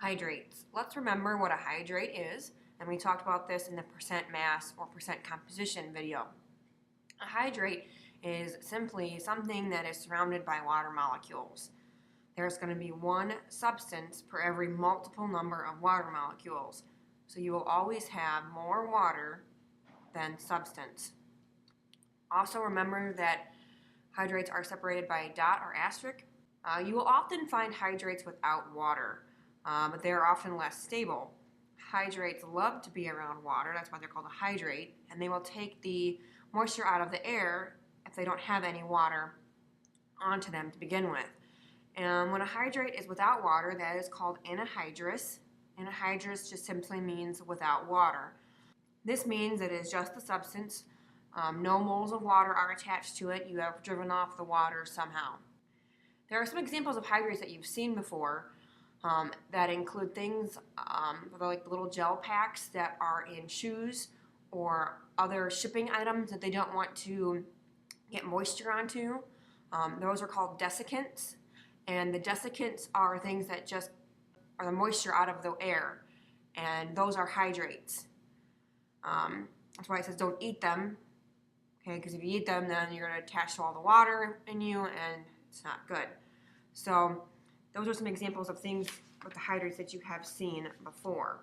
Hydrates. Let's remember what a hydrate is, and we talked about this in the percent mass or percent composition video. A hydrate is simply something that is surrounded by water molecules. There's going to be one substance per every multiple number of water molecules. So you will always have more water than substance. Also remember that hydrates are separated by a dot or asterisk. You will often find hydrates without water, but they are often less stable. Hydrates love to be around water, that's why they're called a hydrate, and they will take the moisture out of the air if they don't have any water onto them to begin with. And when a hydrate is without water, that is called anhydrous. Anhydrous just simply means without water. This means it is just the substance. No moles of water are attached to it. You have driven off the water somehow. There are some examples of hydrates that you've seen before that include things like the little gel packs that are in shoes or other shipping items that they don't want to get moisture onto. Those are called desiccants. And the desiccants are things that just are the moisture out of the air. And those are hydrates. That's why it says don't eat them. Okay, because if you eat them, then you're going to attach to all the water in you, and it's not good. So those are some examples of things with the hydrates that you have seen before.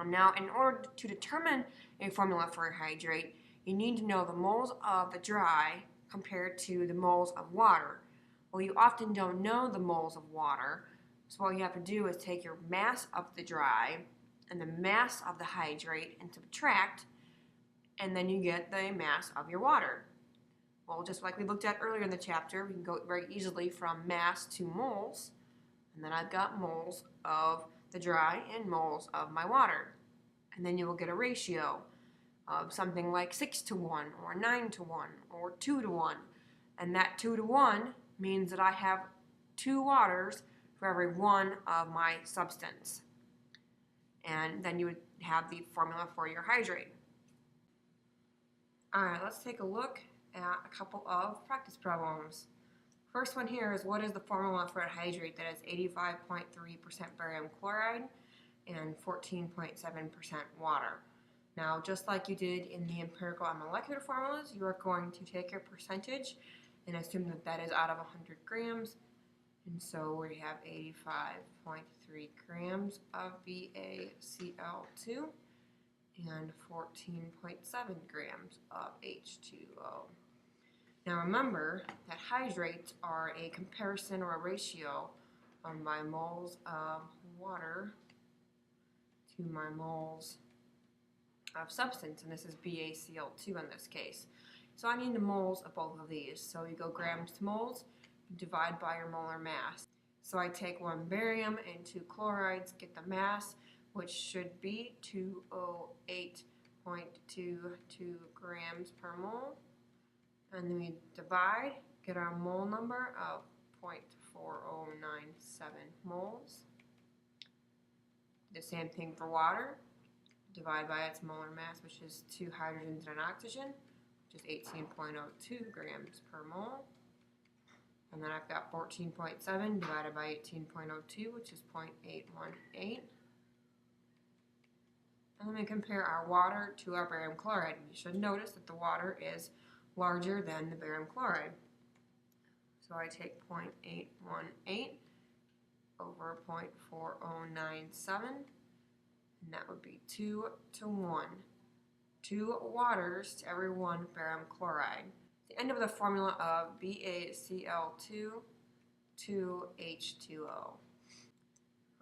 Now, in order to determine a formula for a hydrate, you need to know the moles of the dry compared to the moles of water. Well, you often don't know the moles of water, so what you have to do is take your mass of the dry and the mass of the hydrate and subtract, and then you get the mass of your water. Well, just like we looked at earlier in the chapter, we can go very easily from mass to moles, and then I've got moles of the dry and moles of my water. And then you will get a ratio of something like 6 to 1, or 9 to 1, or 2 to 1. And that 2 to 1 means that I have 2 waters for every one of my substance. And then you would have the formula for your hydrate. Alright, let's take a look at a couple of practice problems. First one here is, what is the formula for a hydrate that has 85.3% barium chloride and 14.7% water? Now, just like you did in the empirical and molecular formulas, you are going to take your percentage and assume that that is out of 100 grams. And so we have 85.3 grams of BaCl2 and 14.7 grams of H2O. Now remember that hydrates are a comparison or a ratio of my moles of water to my moles of substance, and this is BaCl2 in this case. So I need the moles of both of these. So you go grams to moles, you divide by your molar mass. So I take 1 barium and 2 chlorides, get the mass, which should be 208.22 grams per mole. And then we divide, get our mole number of 0.4097 moles. The same thing for water. Divide by its molar mass, which is 2 hydrogens and an oxygen, which is 18.02 grams per mole. And then I've got 14.7 divided by 18.02, which is 0.818. And then we compare our water to our barium chloride. You should notice that the water is larger than the barium chloride. So I take 0.818 over 0.4097, and that would be 2 to 1. 2 waters to every 1 barium chloride. The end of the formula of BaCl2 to H2O.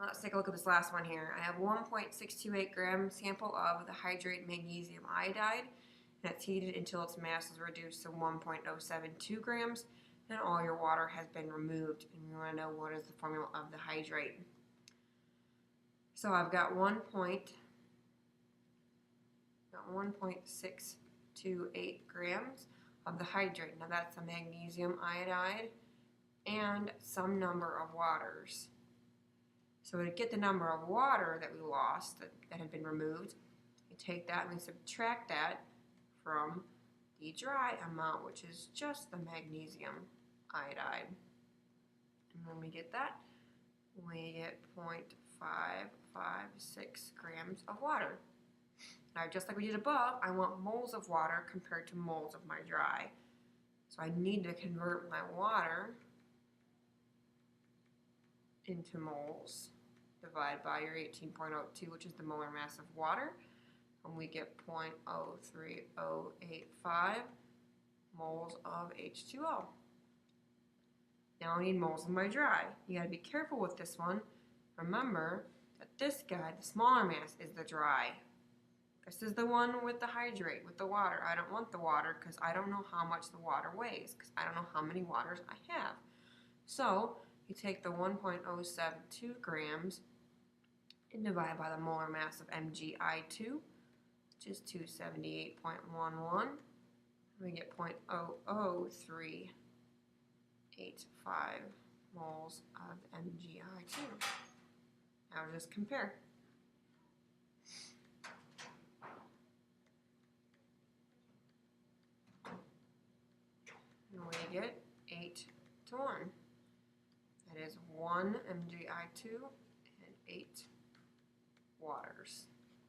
Let's take a look at this last one here. I have 1.628 gram sample of the hydrate magnesium iodide, and it's heated until its mass is reduced to 1.072 grams, and all your water has been removed. And we want to know what is the formula of the hydrate. So I've got 1.628 grams of the hydrate. Now that's the magnesium iodide and some number of waters. So to get the number of water that we lost, that had been removed, we take that and we subtract that from the dry amount, which is just the magnesium iodide. And when we get that, we get 0.556 grams of water. Now, just like we did above, I want moles of water compared to moles of my dry. So I need to convert my water into moles. Divide by your 18.02, which is the molar mass of water, and we get 0.03085 moles of H2O. Now I need moles of my dry. You gotta be careful with this one. Remember that this guy, the smaller mass, is the dry. This is the one with the hydrate, with the water. I don't want the water because I don't know how much the water weighs, because I don't know how many waters I have. So you take the 1.072 grams and divide by the molar mass of MgI2, which is 278.11. We get 0.00385 moles of MgI2. Now just compare. And we get 8 to 1. That is 1 MgI2 and 8 waters.